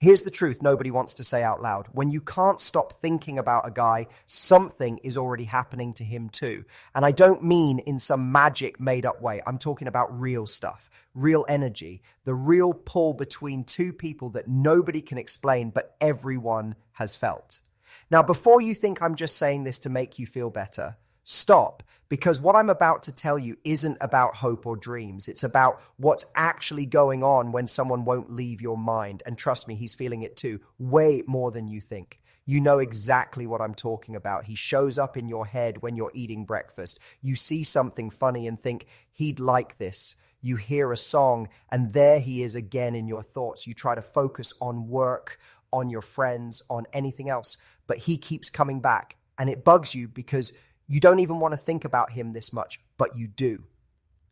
Here's the truth nobody wants to say out loud. When you can't stop thinking about a guy, something is already happening to him too. And I don't mean in some magic made up way. I'm talking about real stuff, real energy, the real pull between two people that nobody can explain, but everyone has felt. Now, before you think I'm just saying this to make you feel better, stop, because what I'm about to tell you isn't about hope or dreams. It's about what's actually going on when someone won't leave your mind. And trust me, he's feeling it too, way more than you think. You know exactly what I'm talking about. He shows up in your head when you're eating breakfast. You see something funny and think, he'd like this. You hear a song and there he is again in your thoughts. You try to focus on work, on your friends, on anything else, but he keeps coming back and it bugs you because you don't even want to think about him this much, but you do.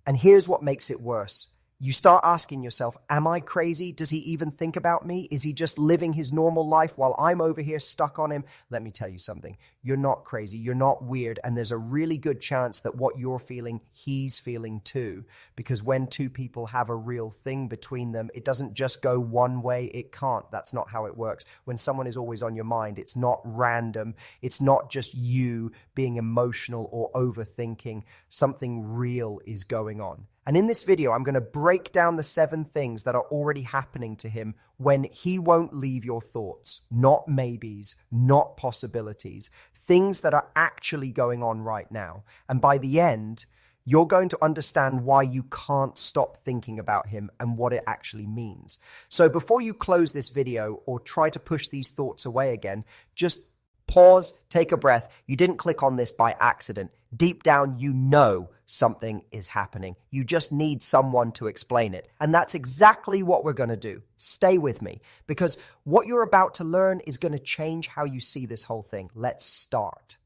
And here's what makes it worse. You start asking yourself, am I crazy? Does he even think about me? Is he just living his normal life while I'm over here stuck on him? Let me tell you something. You're not crazy. You're not weird. And there's a really good chance that what you're feeling, he's feeling too. Because when two people have a real thing between them, it doesn't just go one way. It can't. That's not how it works. When someone is always on your mind, it's not random. It's not just you being emotional or overthinking. Something real is going on. And in this video, I'm going to break down the 7 things that are already happening to him when he won't leave your thoughts. Not maybes, not possibilities. Things that are actually going on right now. And by the end, you're going to understand why you can't stop thinking about him and what it actually means. So before you close this video or try to push these thoughts away again, just pause, take a breath. You didn't click on this by accident. Deep down, you know something is happening. You just need someone to explain it. And that's exactly what we're going to do. Stay with me, because what you're about to learn is going to change how you see this whole thing. Let's start.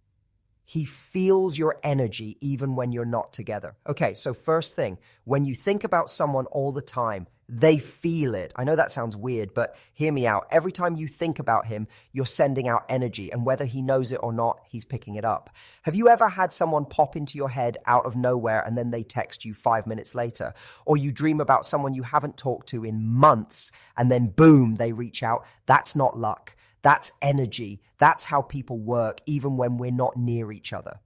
He feels your energy even when you're not together. Okay, so first thing, when you think about someone all the time, they feel it. I know that sounds weird, but hear me out. Every time you think about him, you're sending out energy, and whether he knows it or not, he's picking it up. Have you ever had someone pop into your head out of nowhere and then they text you 5 minutes later? Or you dream about someone you haven't talked to in months and then boom, they reach out? That's not luck. That's energy. That's how people work, even when we're not near each other.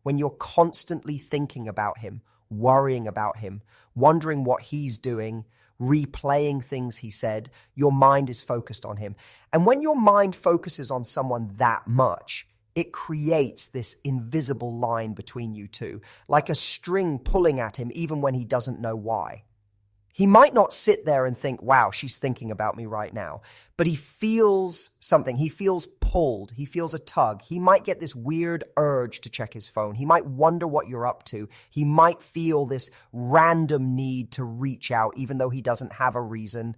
When you're constantly thinking about him, worrying about him, wondering what he's doing, replaying things he said, your mind is focused on him. And when your mind focuses on someone that much, it creates this invisible line between you two, like a string pulling at him even when he doesn't know why. He might not sit there and think, wow, she's thinking about me right now, but he feels something. He feels pulled. He feels a tug. He might get this weird urge to check his phone. He might wonder what you're up to. He might feel this random need to reach out, even though he doesn't have a reason.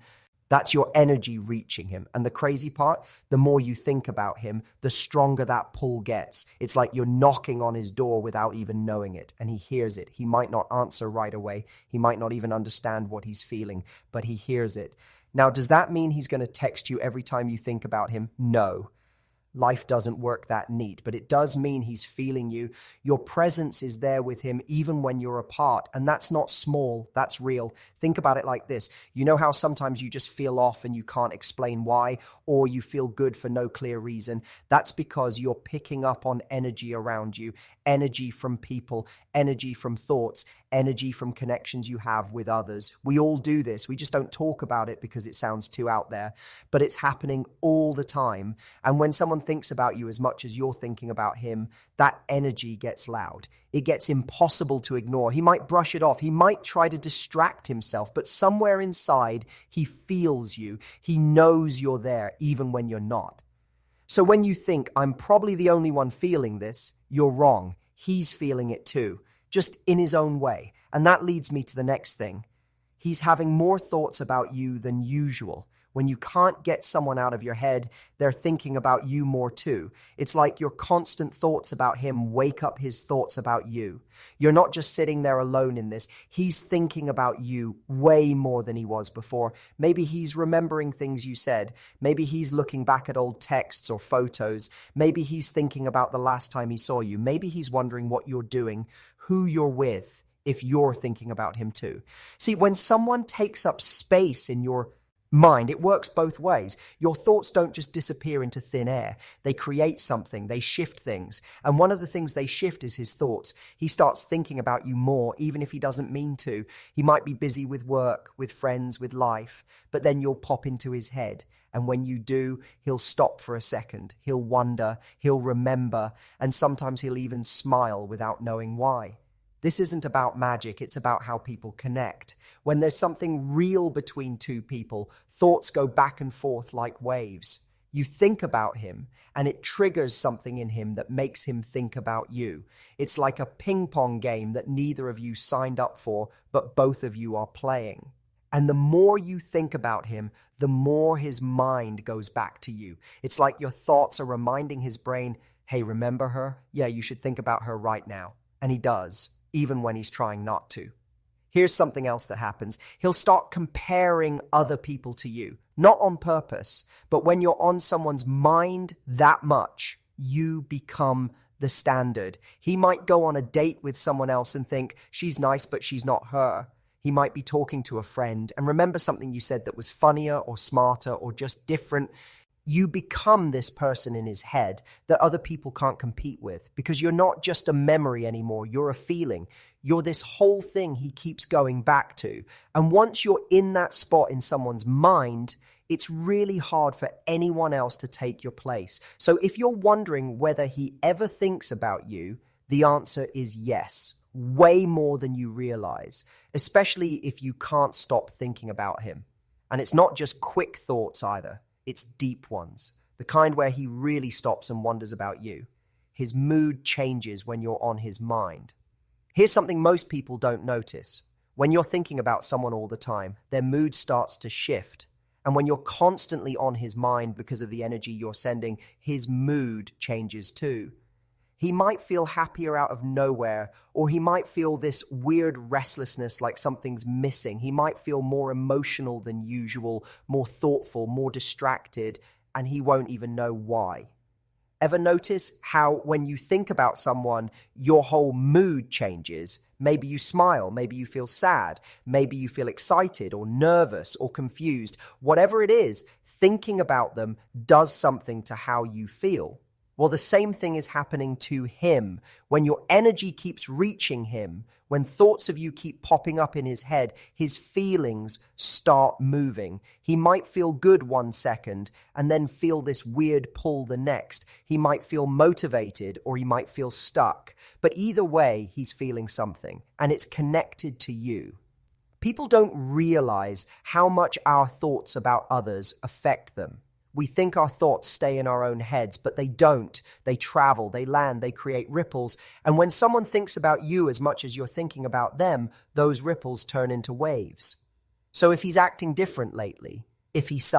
That's your energy reaching him. And the crazy part, the more you think about him, the stronger that pull gets. It's like you're knocking on his door without even knowing it, and he hears it. He might not answer right away. He might not even understand what he's feeling, but he hears it. Now, does that mean he's going to text you every time you think about him? No. Life doesn't work that neat, but it does mean he's feeling you. Your presence is there with him even when you're apart. And that's not small, that's real. Think about it like this. You know how sometimes you just feel off and you can't explain why, or you feel good for no clear reason? That's because you're picking up on energy around you, energy from people, energy from thoughts, energy from connections you have with others. We all do this. We just don't talk about it because it sounds too out there, but it's happening all the time. And when someone thinks about you as much as you're thinking about him, that energy gets loud. It gets impossible to ignore. He might brush it off. He might try to distract himself, but somewhere inside, he feels you. He knows you're there, even when you're not. So when you think, I'm probably the only one feeling this, you're wrong. He's feeling it too, just in his own way. And that leads me to the next thing. He's having more thoughts about you than usual. When you can't get someone out of your head, they're thinking about you more too. It's like your constant thoughts about him wake up his thoughts about you. You're not just sitting there alone in this. He's thinking about you way more than he was before. Maybe he's remembering things you said. Maybe he's looking back at old texts or photos. Maybe he's thinking about the last time he saw you. Maybe he's wondering what you're doing, who you're with, if you're thinking about him too. See, when someone takes up space in your mind. It works both ways. Your thoughts don't just disappear into thin air. They create something. They shift things. And one of the things they shift is his thoughts. He starts thinking about you more, even if he doesn't mean to. He might be busy with work, with friends, with life, but then you'll pop into his head. And when you do, he'll stop for a second. He'll wonder, he'll remember, and sometimes he'll even smile without knowing why. This isn't about magic, it's about how people connect. When there's something real between two people, thoughts go back and forth like waves. You think about him, and it triggers something in him that makes him think about you. It's like a ping pong game that neither of you signed up for, but both of you are playing. And the more you think about him, the more his mind goes back to you. It's like your thoughts are reminding his brain, hey, remember her? Yeah, you should think about her right now. And he does, even when he's trying not to. Here's something else that happens. He'll start comparing other people to you, not on purpose, but when you're on someone's mind that much, you become the standard. He might go on a date with someone else and think, she's nice, but she's not her. He might be talking to a friend and remember something you said that was funnier or smarter or just different. You become this person in his head that other people can't compete with because you're not just a memory anymore. You're a feeling. You're this whole thing he keeps going back to. And once you're in that spot in someone's mind, it's really hard for anyone else to take your place. So if you're wondering whether he ever thinks about you, the answer is yes. Way more than you realize, especially if you can't stop thinking about him. And it's not just quick thoughts either. It's deep ones, the kind where he really stops and wonders about you. His mood changes when you're on his mind. Here's something most people don't notice. When you're thinking about someone all the time, their mood starts to shift. And when you're constantly on his mind because of the energy you're sending, his mood changes too. He might feel happier out of nowhere, or he might feel this weird restlessness like something's missing. He might feel more emotional than usual, more thoughtful, more distracted, and he won't even know why. Ever notice how when you think about someone, your whole mood changes? Maybe you smile, maybe you feel sad, maybe you feel excited or nervous or confused. Whatever it is, thinking about them does something to how you feel. Well, the same thing is happening to him. When your energy keeps reaching him, when thoughts of you keep popping up in his head, his feelings start moving. He might feel good 1 second and then feel this weird pull the next. He might feel motivated or he might feel stuck. But either way, he's feeling something, and it's connected to you. People don't realize how much our thoughts about others affect them. We think our thoughts stay in our own heads, but they don't. They travel, they land, they create ripples. And when someone thinks about you as much as you're thinking about them, those ripples turn into waves. So if he's acting different lately, if he's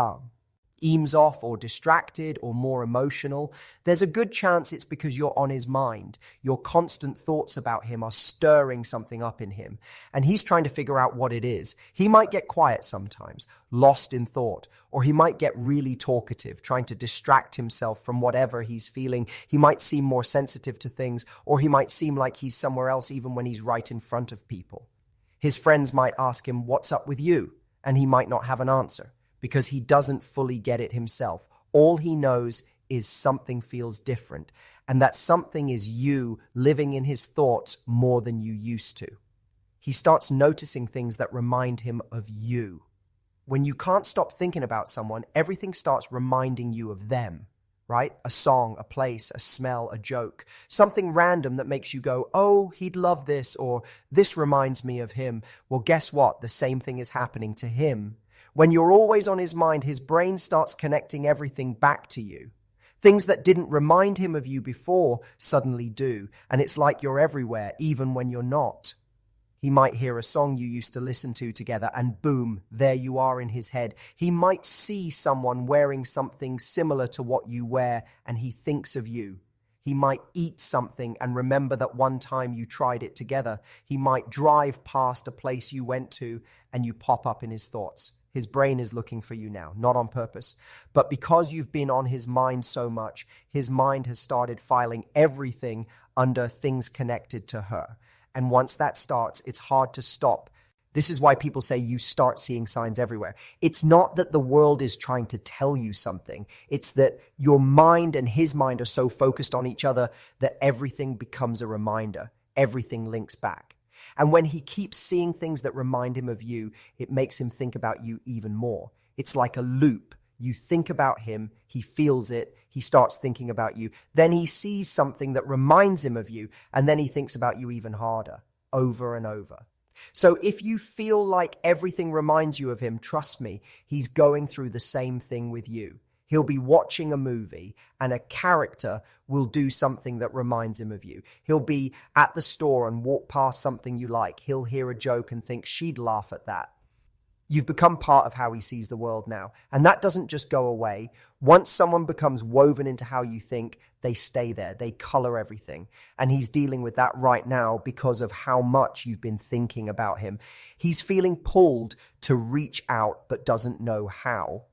eames off or distracted or more emotional, there's a good chance it's because you're on his mind. Your constant thoughts about him are stirring something up in him, and he's trying to figure out what it is. He might get quiet sometimes, lost in thought, or he might get really talkative, trying to distract himself from whatever he's feeling. He might seem more sensitive to things, or he might seem like he's somewhere else even when he's right in front of people. His friends might ask him, "What's up with you?" and he might not have an answer, because he doesn't fully get it himself. All he knows is something feels different, and that something is you living in his thoughts more than you used to. He starts noticing things that remind him of you. When you can't stop thinking about someone, everything starts reminding you of them, right? A song, a place, a smell, a joke, something random that makes you go, oh, he'd love this, or this reminds me of him. Well, guess what? The same thing is happening to him. When you're always on his mind, his brain starts connecting everything back to you. Things that didn't remind him of you before suddenly do, and it's like you're everywhere, even when you're not. He might hear a song you used to listen to together, and boom, there you are in his head. He might see someone wearing something similar to what you wear, and he thinks of you. He might eat something and remember that one time you tried it together. He might drive past a place you went to, and you pop up in his thoughts. His brain is looking for you now, not on purpose. But because you've been on his mind so much, his mind has started filing everything under things connected to her. And once that starts, it's hard to stop. This is why people say you start seeing signs everywhere. It's not that the world is trying to tell you something. It's that your mind and his mind are so focused on each other that everything becomes a reminder. Everything links back. And when he keeps seeing things that remind him of you, it makes him think about you even more. It's like a loop. You think about him, he feels it, he starts thinking about you. Then he sees something that reminds him of you, and then he thinks about you even harder, over and over. So if you feel like everything reminds you of him, trust me, he's going through the same thing with you. He'll be watching a movie and a character will do something that reminds him of you. He'll be at the store and walk past something you like. He'll hear a joke and think she'd laugh at that. You've become part of how he sees the world now. And that doesn't just go away. Once someone becomes woven into how you think, they stay there. They color everything. And he's dealing with that right now because of how much you've been thinking about him. He's feeling pulled to reach out, but doesn't know how.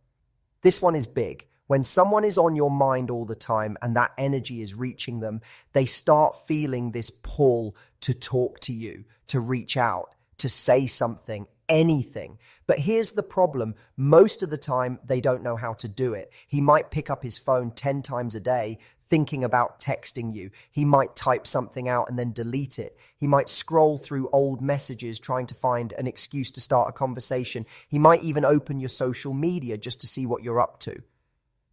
This one is big. When someone is on your mind all the time and that energy is reaching them, they start feeling this pull to talk to you, to reach out, to say something, anything. But here's the problem. Most of the time, they don't know how to do it. He might pick up his phone 10 times a day, thinking about texting you. He might type something out and then delete it. He might scroll through old messages trying to find an excuse to start a conversation. He might even open your social media just to see what you're up to.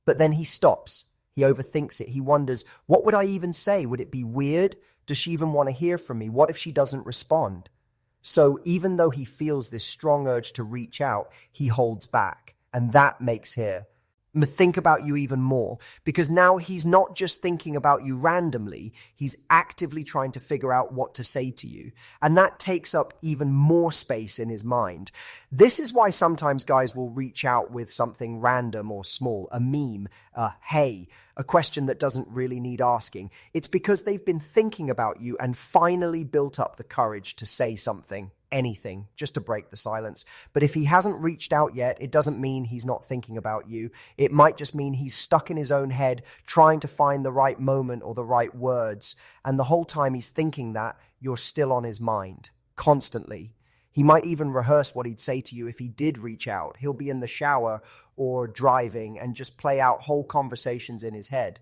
But then he stops. He overthinks it. He wonders, what would I even say? Would it be weird? Does she even want to hear from me? What if she doesn't respond? So even though he feels this strong urge to reach out, he holds back. And that makes her think about you even more, because now he's not just thinking about you randomly, he's actively trying to figure out what to say to you. And that takes up even more space in his mind. This is why sometimes guys will reach out with something random or small, a meme, a hey, a question that doesn't really need asking. It's because they've been thinking about you and finally built up the courage to say something. Anything, just to break the silence. But if he hasn't reached out yet, it doesn't mean he's not thinking about you. It might just mean he's stuck in his own head trying to find the right moment or the right words. And the whole time he's thinking that, you're still on his mind, constantly. He might even rehearse what he'd say to you if he did reach out. He'll be in the shower or driving and just play out whole conversations in his head.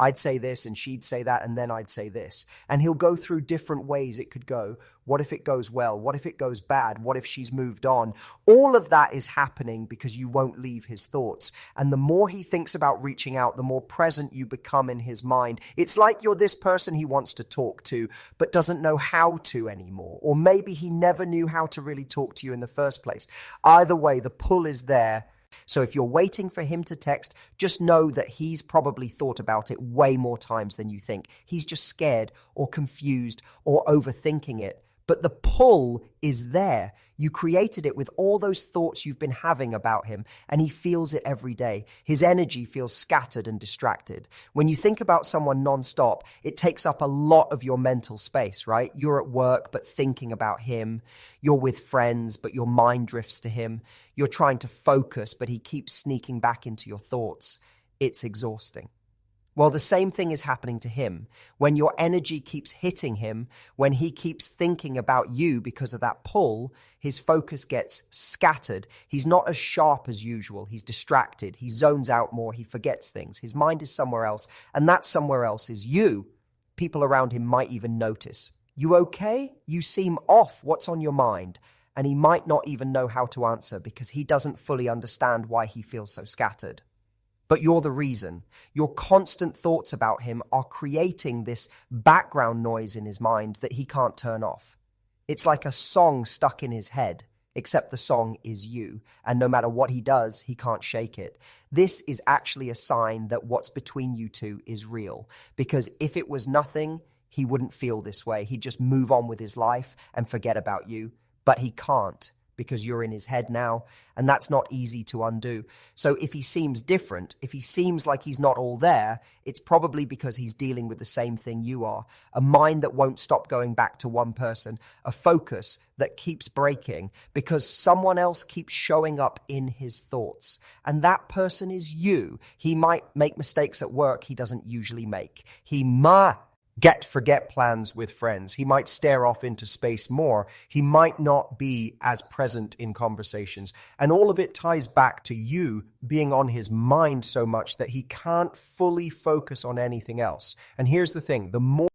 I'd say this and she'd say that and then I'd say this. And he'll go through different ways it could go. What if it goes well? What if it goes bad? What if she's moved on? All of that is happening because you won't leave his thoughts. And the more he thinks about reaching out, the more present you become in his mind. It's like you're this person he wants to talk to, but doesn't know how to anymore. Or maybe he never knew how to really talk to you in the first place. Either way, the pull is there. So if you're waiting for him to text, just know that he's probably thought about it way more times than you think. He's just scared or confused or overthinking it. But the pull is there. You created it with all those thoughts you've been having about him, and he feels it every day. His energy feels scattered and distracted. When you think about someone nonstop, it takes up a lot of your mental space, right? You're at work, but thinking about him. You're with friends, but your mind drifts to him. You're trying to focus, but he keeps sneaking back into your thoughts. It's exhausting. Well, the same thing is happening to him. When your energy keeps hitting him, when he keeps thinking about you because of that pull, his focus gets scattered. He's not as sharp as usual. He's distracted. He zones out more. He forgets things. His mind is somewhere else, and that somewhere else is you. People around him might even notice. You okay? You seem off. What's on your mind? And he might not even know how to answer because he doesn't fully understand why he feels so scattered. But you're the reason. Your constant thoughts about him are creating this background noise in his mind that he can't turn off. It's like a song stuck in his head, except the song is you. And no matter what he does, he can't shake it. This is actually a sign that what's between you two is real. Because if it was nothing, he wouldn't feel this way. He'd just move on with his life and forget about you. But he can't. Because you're in his head now, and that's not easy to undo. So if he seems different, if he seems like he's not all there, it's probably because he's dealing with the same thing you are. A mind that won't stop going back to one person, a focus that keeps breaking because someone else keeps showing up in his thoughts. And that person is you. He might make mistakes at work he doesn't usually make. He might forget plans with friends. He might stare off into space more. He might not be as present in conversations. And all of it ties back to you being on his mind so much that he can't fully focus on anything else. And here's the thing, the more